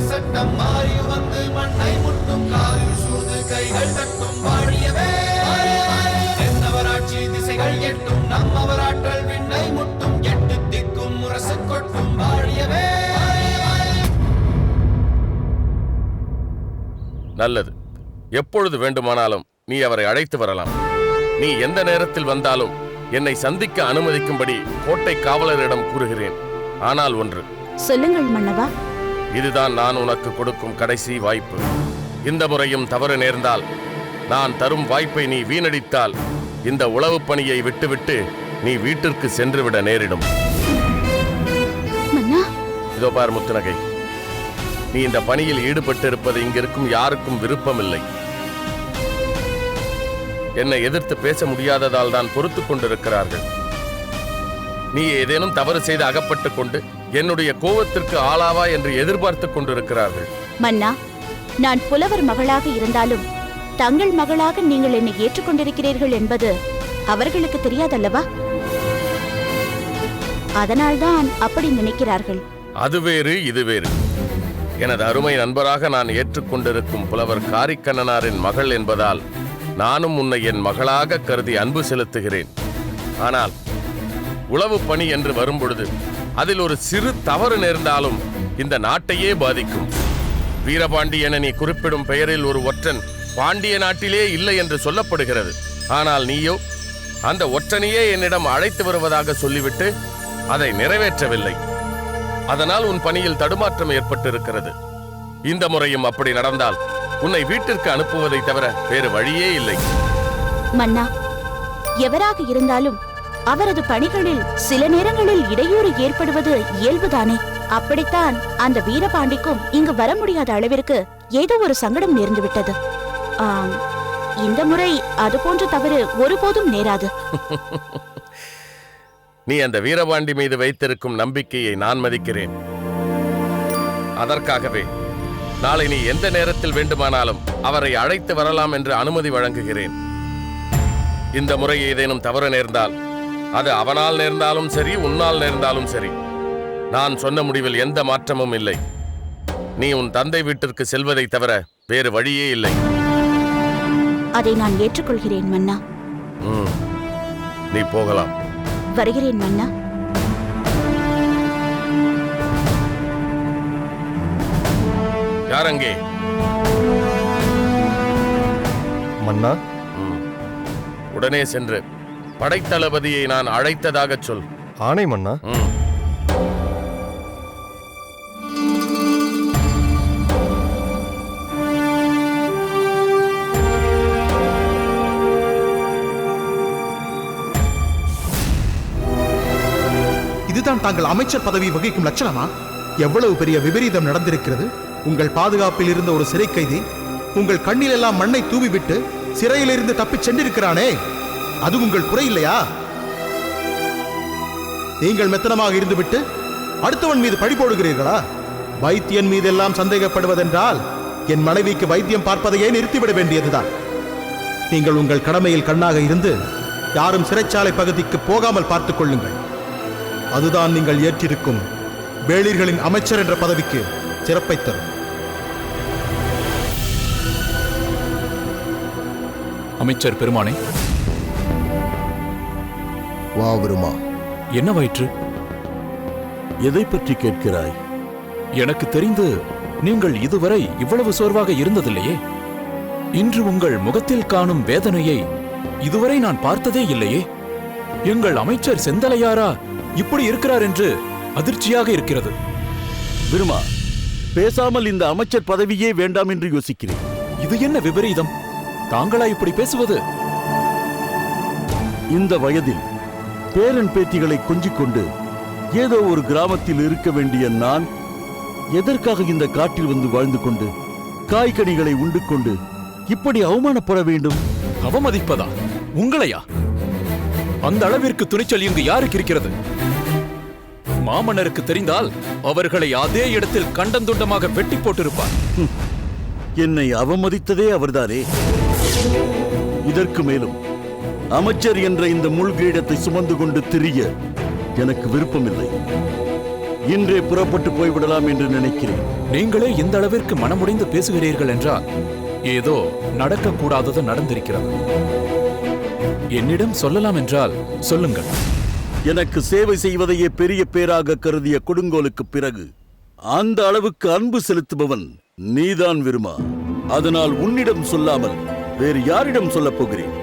சட்டம் மாறி வந்து மண்ணை முட்டும் காலில் சூழ்ந்து கைகள் தட்டும் வாழியவே தென்னவராட்சி திசைகள் எட்டும் நம்மவராற்றல் விண்ணை முட்டும் எட்டு திக்கும் முரசு கொட்டும் வாழியவே. நல்லது. எப்பொழுது வேண்டுமானாலும் நீ அவரை அழைத்து வரலாம். நீ எந்த நேரத்தில் வந்தாலும் என்னை சந்திக்க அனுமதிக்கும்படி கோட்டை காவலரிடம் கூறுகிறேன். ஆனால் ஒன்று. சொல்லுங்கள் மன்னவா. இதுதான் நான் உனக்கு கொடுக்கும் கடைசி வாய்ப்பு. இந்த முறையும் தவறு நேர்ந்தால், நான் தரும் வாய்ப்பை நீ வீணடித்தால், இந்த உளவு பணியை விட்டுவிட்டு நீ வீட்டிற்கு சென்றுவிட நேரிடும். இதோ பார் முத்துநகை, நீ இந்த பணியில் ஈடுபட்டு இருப்பது இங்கிருக்கும் யாருக்கும் விருப்பமில்லை. என்னை எதிர்த்து பேச முடியாததால் தான் பொறுத்துக் கொண்டிருக்கிறார்கள். நீ ஏதேனும் தவறு செய்து அகப்பட்டுக் கொண்டு என்னுடைய கோபத்திற்கு ஆளாவா என்று எதிர்பார்த்துக் கொண்டிருக்கிறார்கள். மன்னா, நான் புலவர் மகளாக இருந்தாலும் தங்கள் மகளாக நீங்கள் என்னை ஏற்றுக்கொண்டிருக்கிறீர்கள் என்பது அவர்களுக்கு தெரியாதல்லவா? அதனால்தான் அப்படி நினைக்கிறார்கள். அது வேறு, இது வேறு. எனது அருமை நண்பராக நான் ஏற்றுக்கொண்டிருக்கும் புலவர் காரிக்கண்ணனாரின் மகள் என்பதால் நானும் உன்னை என் மகளாக கருதி அன்பு செலுத்துகிறேன். ஆனால் உளவு பணி என்று வரும்பொழுது அதில் ஒரு சிறு தவறு நேர்ந்தாலும் இந்த நாட்டையே பாதிக்கும். வீரபாண்டி என நீ குறிப்பிடும் பெயரில் ஒரு ஒற்றன் பாண்டிய நாட்டிலே இல்லை என்று சொல்லப்படுகிறது. ஆனால் நீயோ அந்த ஒற்றனையே என்னிடம் அழைத்து வருவதாக சொல்லிவிட்டு அதை நிறைவேற்றவில்லை. அதனால் உன் பணியில் தடுமாற்றம் ஏற்பட்டிருக்கிறது. இந்த முறையும் அப்படி நடந்தால் உன்னை வீட்டிற்கு அனுப்புவதை தவிர வேறு வழியே இல்லை. மன்னா, எவராக இருந்தாலும் அவரது பணிகளில் சில நேரங்களில் இடையூறு ஏற்படுவது இயல்புதானே. அப்படித்தான் அந்த வீரபாண்டிக்கும் இங்கு வர முடியாத அளவிற்கு ஏதோ ஒரு சங்கடம் நேர்ந்து விட்டது. இந்த முறை அது போன்ற தவறு ஒருபோதும் நேராது. நீ அந்த வீரபாண்டி மீது வைத்திருக்கும் நம்பிக்கையை நான் மதிக்கிறேன். அதற்காகவே நாளை நீ எந்த நேரத்தில் வேண்டுமானாலும் அவரை அழைத்து வரலாம் என்று அனுமதி வழங்குகிறேன். இந்த முறை ஏதேனும் தவறு நேர்ந்தால், அது அவனால் நேர்ந்தாலும் சரி, உன்னால் நேர்ந்தாலும் சரி, நான் சொன்ன முடிவில் எந்த மாற்றமும் இல்லை. நீ உன் தந்தை வீட்டிற்கு செல்வதை தவிர வேறு வழியே இல்லை. அதை நான் ஏற்றுக்கொள்கிறேன் மன்னா. நீ போகலாம். வருகிறேன் மன்னா. யாரங்கே? மன்னா, உடனே சென்று படைத்தளபதியை நான் அழைத்ததாக சொல். ஆணை மன்னா. இதுதான் தாங்கள் அமைச்சர் பதவி வகிக்கும் லட்சணமா? எவ்வளவு பெரிய விபரீதம் நடந்திருக்கிறது. உங்கள் பாதுகாப்பில் இருந்த ஒரு சிறை கைதி உங்கள் கண்ணில் எல்லாம் மண்ணை தூவிவிட்டு சிறையிலிருந்து தப்பிச் சென்றிருக்கிறானே, அது உங்கள் குறை இல்லையா? நீங்கள் மெத்தனமாக இருந்துவிட்டு அடுத்தவன் மீது பழி போடுகிறீர்களா? வைத்தியன் மீதெல்லாம் சந்தேகப்படுவதென்றால் என் மனைவிக்கு வைத்தியம் பார்ப்பதையே நிறுத்திவிட வேண்டியதுதான். நீங்கள் உங்கள் கடமையில் கண்ணாக இருந்து யாரும் சிறைச்சாலை பகுதிக்கு போகாமல் பார்த்துக் கொள்ளுங்கள். அதுதான் நீங்கள் ஏற்றிருக்கும் வேளிர்களின் அமைச்சர் என்ற பதவிக்கு சிறப்பை தரும். அமைச்சர் பெருமானே. வா வருமா. என்ன வயிற்று? எதை பற்றி கேட்கிறாய்? எனக்கு தெரிந்து நீங்கள் இதுவரை இவ்வளவு சோர்வாக இருந்ததில்லையே. இன்று உங்கள் முகத்தில் காணும் வேதனையை இதுவரை நான் பார்த்ததே இல்லையே. எங்கள் அமைச்சர் செந்தலையாரா இப்படி இருக்கிறார் என்று அதிர்ச்சியாக இருக்கிறது. விருமா, பேசாமல் இந்த அமைச்சர் பதவியே வேண்டாம் என்று யோசிக்கிறேன். இது என்ன விபரீதம்? தாங்களா இப்படி பேசுவது? இந்த வயதில் பேரன் பேத்திகளை கொஞ்சிக் கொண்டு ஏதோ ஒரு கிராமத்தில் இருக்க வேண்டிய நான் எதற்காக இந்த காட்டில் வந்து வாழ்ந்து கொண்டு காய்கனிகளை உண்டு கொண்டு இப்படி அவமானப்பட வேண்டும்? அவமதிப்பதா? உங்களையா? அந்த அளவிற்கு துணிச்சல் இங்கு யாருக்கு இருக்கிறது? மாமன்னருக்கு தெரிந்தால் அவர்களை அதே இடத்தில் கண்டந்துண்டமாக வெட்டி போட்டிருப்பார். என்னை அவமதித்ததே அவர்தானே. இதற்கு மேலும் அமைச்சர் என்ற இந்த முள்கிரீடத்தை சுமந்து கொண்டு திரிய எனக்கு விருப்பமில்லை. இன்றே புறப்பட்டு போய்விடலாம் என்று நினைக்கிறேன். நீங்களே இந்த அளவிற்கு மனமுடைந்து பேசுகிறீர்கள் என்றால் ஏதோ நடக்கக்கூடாதது நடந்திருக்கிறது. என்னிடம் சொல்லலாம் என்றால் சொல்லுங்கள். எனக்கு சேவை செய்வதையே பெரிய பேராக கருதிய கொடுங்கோலுக்கு பிறகு அந்த அளவுக்கு அன்பு செலுத்துபவன் நீதான் விருமா. அதனால் உன்னிடம் சொல்லாமல் வேறு யாரிடம் சொல்லப் போகிறேன்?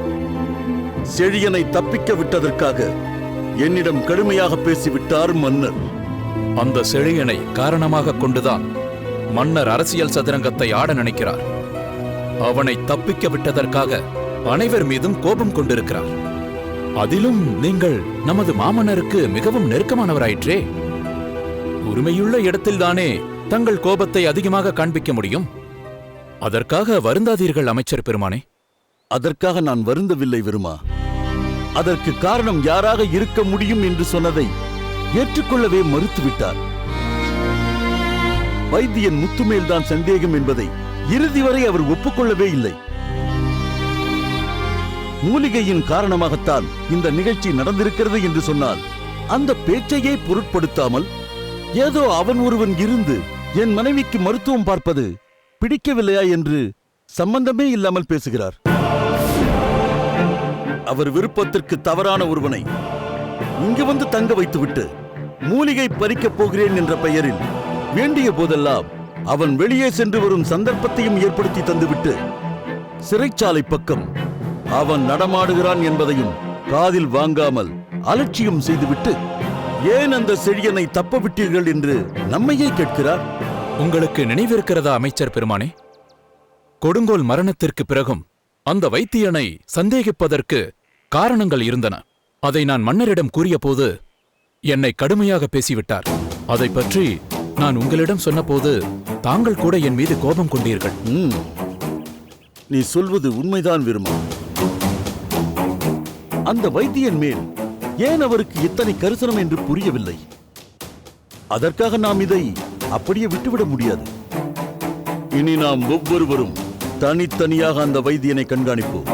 செழியனை தப்பிக்க விட்டதற்காக என்னிடம் கடுமையாக பேசிவிட்டார் மன்னர். அந்த செழியனை காரணமாக கொண்டுதான் மன்னர் அரசியல் சதுரங்கத்தை ஆட நினைக்கிறார். அவனை தப்பிக்க விட்டதற்காக அனைவர் மீதும் கோபம் கொண்டிருக்கிறார். அதிலும் நீங்கள் நமது மாமன்னருக்கு மிகவும் நெருக்கமானவராயிற்றே. உரிமையுள்ள இடத்தில்தானே தங்கள் கோபத்தை அதிகமாக காண்பிக்க முடியும். அதற்காக வருந்தாதீர்கள் அமைச்சர் பெருமானே. அதற்காக நான் வருந்தவில்லை விருமா. அதற்கு காரணம் யாராக இருக்க முடியும் என்று சொன்னதை ஏற்றுக்கொள்ளவே மறுத்துவிட்டார். வைத்தியன் முத்துமேல்தான் சந்தேகம் என்பதை இறுதி வரை அவர் ஒப்புக்கொள்ளவே இல்லை. மூலிகையின் காரணமாகத்தான் இந்த நிகழ்ச்சி நடந்திருக்கிறது என்று சொன்னால் அந்த பேச்சையே பொருட்படுத்தாமல் ஏதோ அவன் ஒருவன் இருந்து என் மனைவிக்கு மருத்துவம் பார்ப்பது பிடிக்கவில்லையா என்று சம்பந்தமே இல்லாமல் பேசுகிறார். அவர் விருப்பத்திற்கு தவறான ஒருவனை இங்கு வந்து தங்க வைத்துவிட்டு மூலிகை பறிக்கப் போகிறேன் என்ற பெயரில் வேண்டிய போதெல்லாம் அவன் வெளியே சென்று வரும் சந்தர்ப்பத்தையும் ஏற்படுத்தி தந்துவிட்டு சிறைச்சாலை பக்கம் அவன் நடமாடுகிறான் என்பதையும் காதில் வாங்காமல் அலட்சியம் செய்துவிட்டு ஏன் அந்த செழியனை தப்ப விட்டீர்கள் என்று நம்மையே கேட்கிறார். உங்களுக்கு நினைவிருக்கிறதா அமைச்சர் பெருமானே? கொடுங்கோல் மரணத்திற்கு பிறகும் அந்த வைத்தியனை சந்தேகிப்பதற்கு காரணங்கள் இருந்தன. அதை நான் மன்னரிடம் கூறியபோது என்னை கடுமையாக பேசிவிட்டார். அதை பற்றி நான் உங்களிடம் சொன்னபோது தாங்கள் கூட என் மீது கோபம் கொண்டீர்கள். நீ சொல்வது உண்மைதான் விரும்பு. அந்த வைத்தியன் மேல் ஏன் அவருக்கு இத்தனை கரிசனம் என்று புரியவில்லை. அதற்காக நாம் இதை அப்படியே விட்டுவிட முடியாது. இனி நாம் ஒவ்வொருவரும் தனித்தனியாக அந்த வைத்தியனை கண்காணிப்போம்.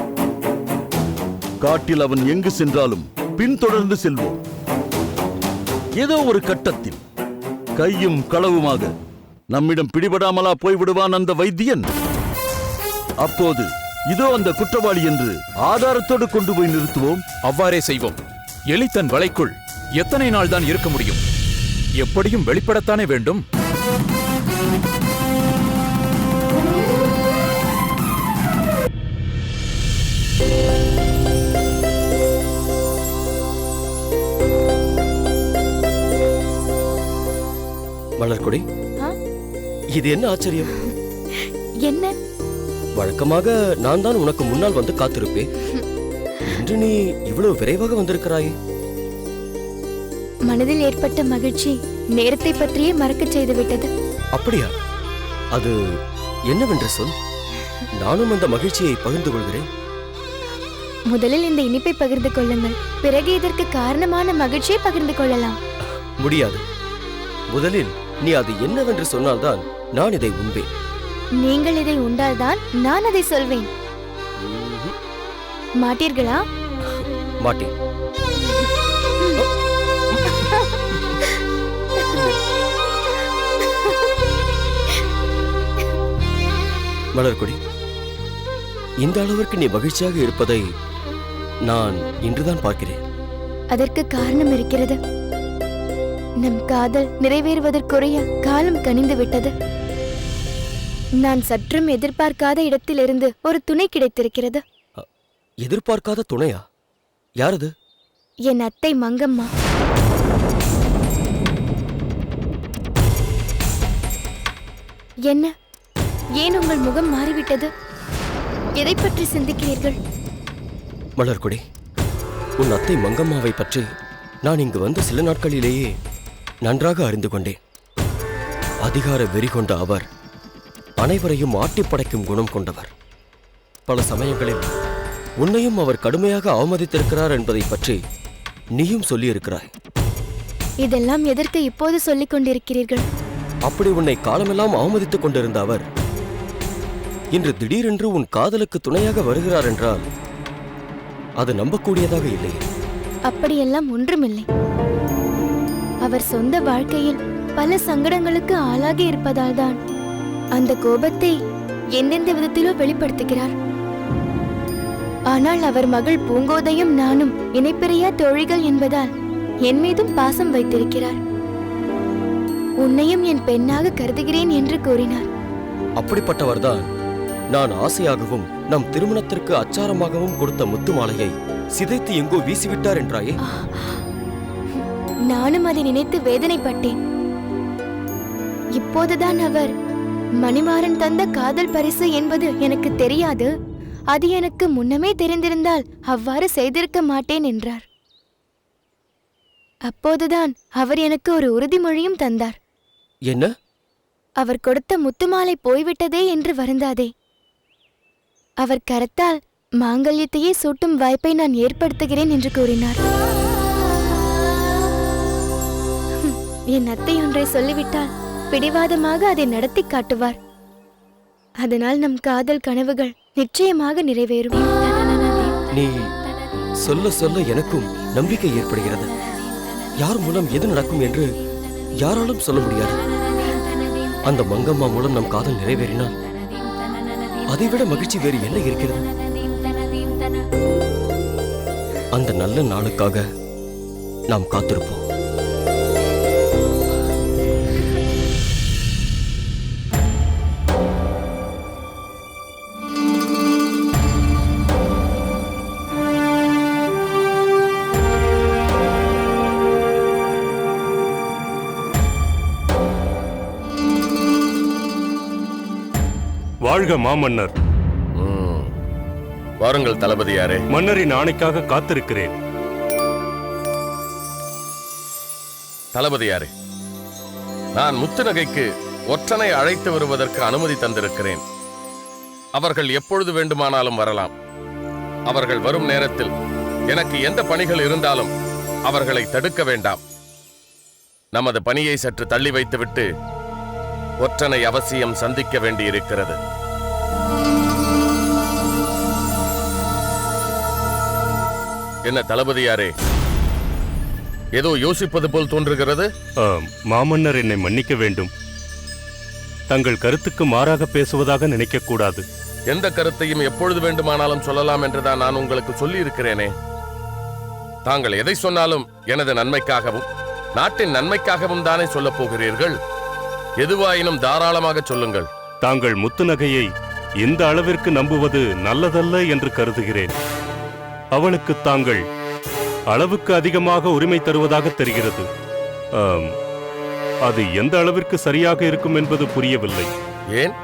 காட்டில் அவன் எங்கு சென்றாலும் பின்தொடர்ந்து செல்வோம். ஏதோ ஒரு கட்டத்தில் கையும் களவுமாக நம்மிடம் பிடிபடாமலா போய்விடுவான் அந்த வைத்தியன். அப்போது இதோ அந்த குற்றவாளி என்று ஆதாரத்தோடு கொண்டு போய் நிறுத்துவோம். அவ்வாறே செய்வோம். எலி தன் வலைக்குள் எத்தனை நாள் தான் இருக்க முடியும்? எப்படியும் வெளிப்படத்தானே வேண்டும். மலர்கொடி, இது என்ன ஆச்சரியம்? என்ன? வழக்கமாக நான் தான் உனக்கு முன்னால் வந்து காத்திருப்பேன். இன்று நீ இவ்வளவு விரைவாக வந்திருக்கிறாயே. மனதில் ஏற்பட்ட மகிழ்ச்சி நேரத்தை பற்றியே மறக்கச் செய்துவிட்டது. அப்படியா? அது என்னவென்று சொல். நானும் அந்த மகிழ்ச்சியை பகிர்ந்து கொள்கிறேன். முதலில் இந்த இனிப்பை பகிர்ந்து கொள்ளுங்கள். பிறகு இதற்கு காரணமான மகிழ்ச்சியை பகிர்ந்து கொள்ளலாம். முடியாது. முதலில் நீ அது என்னவென்று சொன்னால்தான் நான் இதை உண்பேன். நீங்கள் இதை உண்டால்தான் நான் அதை சொல்வேன். மாட்டீர்களா? மாட்டேன். மலர்கொடி, இந்த அளவிற்கு நீ மகிழ்ச்சியாக இருப்பதை நான் இன்றுதான் பார்க்கிறேன். அதற்கு காரணம் இருக்கிறது. நம் காதல் நிறைவேறுவதற்குரிய காலம் கனிந்து விட்டது. நான் சற்றும் எதிர்பார்க்காத இடத்திலிருந்து ஒரு துணை கிடைத்திருக்கிறது. எதிர்பார்க்காத துணையா? யாரது? என் அத்தை மங்கம்மா. என்ன, ஏன் உங்கள் முகம் மாறிவிட்டது? எதை பற்றி சிந்திக்கிறீர்கள்? மலர்கொடி, உன் அத்தை மங்கம்மாவை பற்றி நான் இங்கு வந்து சில நாட்களிலேயே நன்றாக அறிந்து கொண்டேன். அதிகார வெறி கொண்ட அவர் அனைவரையும் ஆட்டிப்படைக்கும் குணம் கொண்டவர். பல சமயங்களில் உன்னையும் அவர் கடுமையாக அவமதித்திருக்கிறார் என்பதை பற்றி நீயும் சொல்லியிருக்கிறாய். இதெல்லாம் எதற்கு இப்போது சொல்லிக் கொண்டிருக்கிறீர்கள்? அப்படி உன்னை காலமெல்லாம் அவமதித்துக் கொண்டிருந்த அவர் இன்று திடீரென்று உன் காதலுக்கு துணையாக வருகிறார் என்றால் அது நம்பக்கூடியதாக இல்லையே. அப்படியெல்லாம் ஒன்றுமில்லை. அவர் சொந்த வாழ்க்கையில் பல சங்கடங்களுக்கு ஆளாகி இருப்பதால் தான் அந்த கோபத்தை எந்தெந்த விதத்திலோ வெளிப்படுத்துகிறார். ஆனால் அவர் மகள் பூங்கோதையும் நானும் இணைப்பிரியா தோழிகள் என்பதால் என் மீதும் பாசம் வைத்திருக்கிறார். உன்னையும் என் பெண்ணாக கருதுகிறேன் என்று கூறினார். அப்படிப்பட்டவர்தான் நான் ஆசையாகவும் நம் திருமணத்திற்கு அச்சாரமாகவும் கொடுத்த முத்து மாலையை சிதைத்து எங்கோ வீசிவிட்டார் என்றாயே. நானும் அதை நினைத்து வேதனைப்பட்டேன். இப்போதுதான் அவர் மணிமாறன் தந்த காதல் பரிசு என்பது எனக்கு தெரியாது, அது எனக்கு முன்னமே தெரிந்திருந்தால் அவ்வாறு செய்திருக்க மாட்டேன் என்றார். அப்போதுதான் அவர் எனக்கு ஒரு உறுதிமொழியும் தந்தார். என்ன? அவர் கொடுத்த முத்துமாலை போய்விட்டதே என்று வருந்தாதே. அவர் கரத்தால் மாங்கல்யத்தையே சூட்டும் வாய்ப்பை நான் ஏற்படுத்துகிறேன் என்று கூறினார். என் அத்தை ஒன்றை சொல்லிவிட்டால் பிடிவாதமாக அதை நடத்தி காட்டுவார். அதனால் நம் காதல் கனவுகள் நிச்சயமாக நிறைவேறும். நீ சொல்ல சொல்ல எனக்கும் நம்பிக்கை ஏற்படுகிறது. யார் மூலம் எது நடக்கும் என்று யாராலும் சொல்ல முடியாது. அந்த மங்கம்மா மூலம் நம் காதல் நிறைவேறினால் அதைவிட மகிழ்ச்சி வேறு என்ன இருக்கிறது? அந்த நல்ல நாளுக்காக நாம் காத்திருப்போம். வாழ்க மாமன்னர். வாருங்கள் தளபதியாரே. மன்னரின் ஆணைக்காக காத்திருக்கிறேன். தளபதியாரே, நான் முத்துநகைக்கு ஒற்றனை அழைத்து வருவதற்கு அனுமதி தந்திருக்கிறேன். அவர்கள் எப்பொழுது வேண்டுமானாலும் வரலாம். அவர்கள் வரும் நேரத்தில் எனக்கு எந்த பணிகள் இருந்தாலும் அவர்களை தடுக்க வேண்டாம். நமது பணியை சற்று தள்ளி வைத்துவிட்டு ஒற்றனை அவசியம் சந்திக்க வேண்டியிருக்கிறது. என்ன தளபதியாரே, ஏதோ யோசிப்பது போல் தோன்றுகிறது? மாமன்னர் என்னை மன்னிக்க வேண்டும். தங்கள் கருத்துக்கு மாறாக பேசுவதாக நினைக்க கூடாது. எந்த கருத்தையும் எப்பொழுது வேண்டுமானாலும் சொல்லலாம் என்றுதான் நான் உங்களுக்கு சொல்லி இருக்கிறேனே. தாங்கள் எதை சொன்னாலும் எனது நன்மைக்காகவும் நாட்டின் நன்மைக்காகவும் தானே சொல்லப் போகிறீர்கள். எதுவாயினும் தாராளமாக சொல்லுங்கள். தாங்கள் முத்துநகையை இந்த அளவிற்கு நம்புவது நல்லதல்ல என்று கருதுகிறேன். அவளுக்கு தாங்கள் அளவுக்கு அதிகமாக உரிமை தருவதாக தெரிகிறது. அது எந்த அளவிற்கு சரியாக இருக்கும் என்பது புரியவில்லை. ஏன்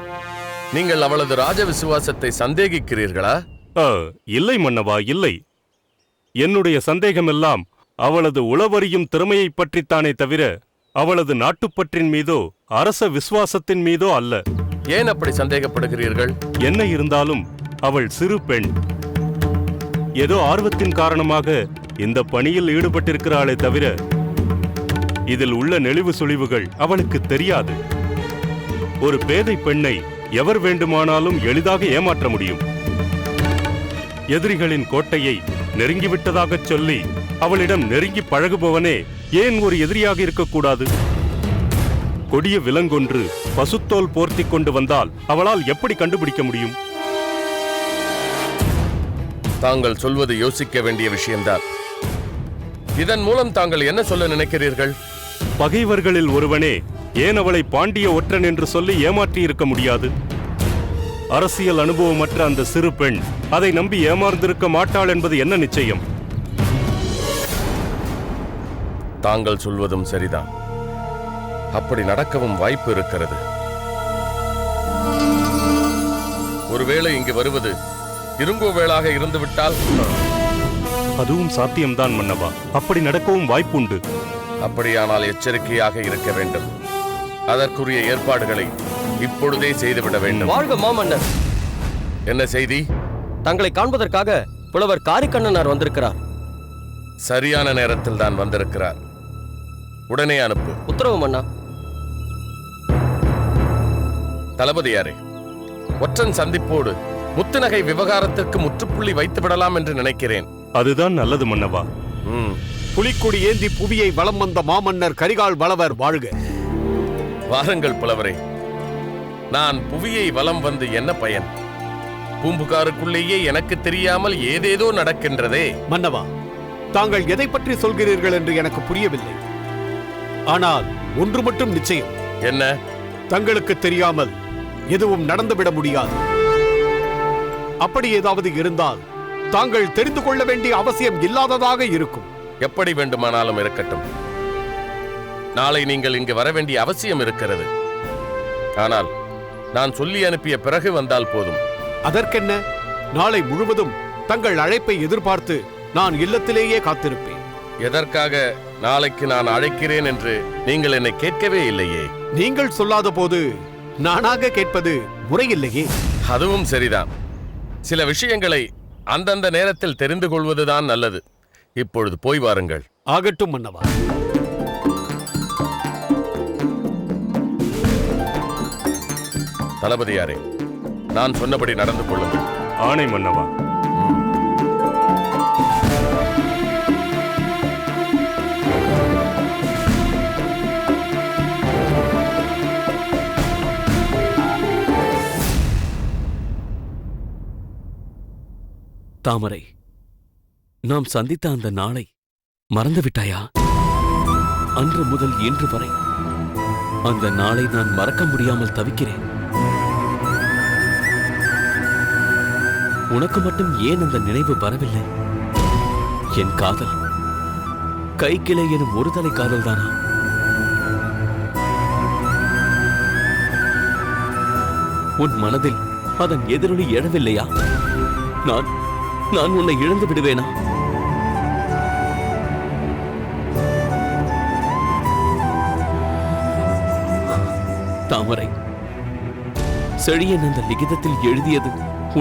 நீங்கள் அவளது ராஜ விசுவாசத்தை சந்தேகிக்கிறீர்களா? இல்லை மன்னவா, இல்லை. என்னுடைய சந்தேகமெல்லாம் அவளது உளவறியும் திறமையை பற்றித்தானே தவிர அவளது நாட்டுப்பற்றின் மீதோ அரச விசுவாசத்தின் மீதோ அல்ல. ஏன் அப்படி சந்தேகப்படுகிறீர்கள்? என்ன இருந்தாலும் அவள் சிறு பெண். ஏதோ ஆர்வத்தின் காரணமாக இந்த பணியில் ஈடுபட்டிருக்கிறாளே தவிர இதில் உள்ள நெளிவு சுழிவுகள் அவளுக்கு தெரியாது. ஒரு பேதை பெண்ணை எவர் வேண்டுமானாலும் எளிதாக ஏமாற்ற முடியும். எதிரிகளின் கோட்டையை நெருங்கிவிட்டதாகச் சொல்லி அவளிடம் நெருங்கி பழகுபவனே ஏன் ஒரு எதிரியாக இருக்கக்கூடாது? கொடிய விலங்கொன்று பசுத்தோல் போர்த்தி கொண்டு வந்தால் அவளால் எப்படி கண்டுபிடிக்க முடியும்? தாங்கள் சொல்வது யோசிக்க வேண்டிய விஷயம்தான். இதன் மூலம் தாங்கள் என்ன சொல்ல நினைக்கிறீர்கள்? பகைவர்களில் ஒருவனே ஏன் அவளை பாண்டிய ஒற்றன் என்று சொல்லி ஏமாற்றி இருக்க முடியாது? அரசியல் அனுபவமற்ற அந்த சிறு பெண் அதை நம்பி ஏமாந்திருக்க மாட்டாள் என்பது என்ன நிச்சயம்? தாங்கள் சொல்வதும் சரிதான். அப்படி நடக்கவும் வாய்ப்பு இருக்கிறது. ஒருவேளை இங்கு வருவது இருங்கோவேளாக இருந்துவிட்டால்? அதுவும் சாத்தியம்தான் மன்னவா. அப்படி நடக்கவும் வாய்ப்புண்டு. அப்படியானால் எச்சரிக்கையாக இருக்க வேண்டும். அதற்குரிய ஏற்பாடுகளை இப்பொழுதே செய்துவிட வேண்டும். வாழ்க மாமன்னர். என்ன செய்தி? தங்களை காண்பதற்காக புலவர் காரிக்கண்ணனார் வந்திருக்கிறார். சரியான நேரத்தில் தான் வந்திருக்கிறார். உடனே அனுப்பு. உத்தரவு மன்னா. தளபதியாரே, ஒற்றன் சந்திப்போடு முத்துநகை விவகாரத்திற்கு முற்றுப்புள்ளி வைத்து விடலாம் என்று நினைக்கிறேன். அதுதான் நல்லது மன்னவா. புலிக்கொடி ஏந்தி புவியை வலம் வந்த மாமன்னர் கரிகால் வளவர் வாழ்க. வாருங்கள் புலவரே. நான் புவியை வலம் வந்து என்ன பயன்? பூம்புகாருக்குள்ளேயே எனக்கு தெரியாமல் ஏதேதோ நடக்கின்றதே. மன்னவா, தாங்கள் எதை பற்றி சொல்கிறீர்கள் என்று எனக்கு புரியவில்லை. ஆனால் ஒன்று மட்டும் நிச்சயம். என்ன? தங்களுக்கு தெரியாமல் எதுவும் நடந்துவிட முடியாது. அப்படி ஏதாவது இருந்தால் தாங்கள் தெரிந்து கொள்ள வேண்டிய அவசியம் இல்லாததாக இருக்கும். எப்படி வேண்டுமானாலும் இருக்கட்டும். நாளை நீங்கள் இங்கு வர வேண்டிய அவசியம் இருக்கிறது. ஆனால் நான் சொல்லி அனுப்பிய பிறகு வந்தால் போதும். அதற்கென்ன? நாளை முழுவதும் தங்கள் அழைப்பை எதிர்பார்த்து நான் இல்லத்திலேயே காத்திருப்பேன். எதற்காக நாளைக்கு நான் அழைக்கிறேன் என்று நீங்கள் என்னை கேட்கவே இல்லையே. நீங்கள் சொல்லாத போது நானாக கேட்பது முறையில்லையே. அதுவும் சரிதான். சில விஷயங்களை அந்தந்த நேரத்தில் தெரிந்து கொள்வதுதான் நல்லது. இப்பொழுது போய் வாருங்கள். ஆகட்டும் மன்னவா. தளபதியாரே, நான் சொன்னபடி நடந்து கொள்ளுங்கள். ஆணை மன்னவா. தாமரை, நாம் சந்தித்த அந்த நாளை மறந்துவிட்டாயா? அன்று முதல் இன்று வரை அந்த நாளை நான் மறக்க முடியாமல் தவிக்கிறேன். உனக்கு மட்டும் ஏன் அந்த நினைவு வரவில்லை? என் காதல் கைக்கிளை எனும் ஒரு தலை காதல் தானா? உன் மனதில் அதன் எதிரொலி எழவில்லையா? நான் உன்னை இழந்து விடுவேனா? தாமரை, செழியன் அந்த லிகிதத்தில் எழுதியது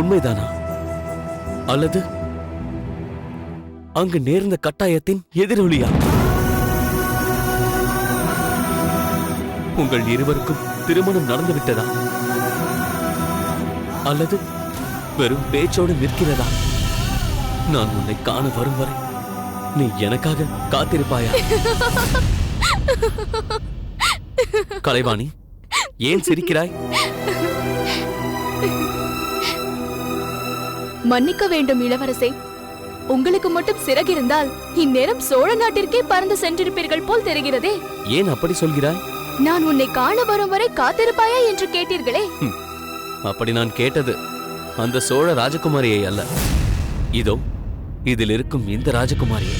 உண்மைதானா? அல்லது அங்கு நேர்ந்த கட்டாயத்தின் எதிரொலியா? உங்கள் இருவருக்கும் திருமணம் நடந்துவிட்டதா? அல்லது வெறும் பேச்சோடு நிற்கிறதா? நான் உன்னை காண வரும் வரை நீ எனக்காக காத்திருப்பாயா? கலைவாணி, ஏன் சிரிக்கிறாய்? மன்னிக்க வேண்டும் இளவரசே. உங்களுக்கு மட்டும் சிறகிருந்தால் இந்நேரம் சோழ நாட்டிற்கே பறந்து சென்றிருப்பீர்கள் போல் தெரிகிறதே. ஏன் அப்படி சொல்கிறாய்? நான் உன்னை காண வரும் வரை காத்திருப்பாயா என்று கேட்டீர்களே. அப்படி நான் கேட்டது அந்த சோழ ராஜகுமாரியை அல்ல, இதோ இதில் இருக்கும் இந்த ராஜகுமாரியை.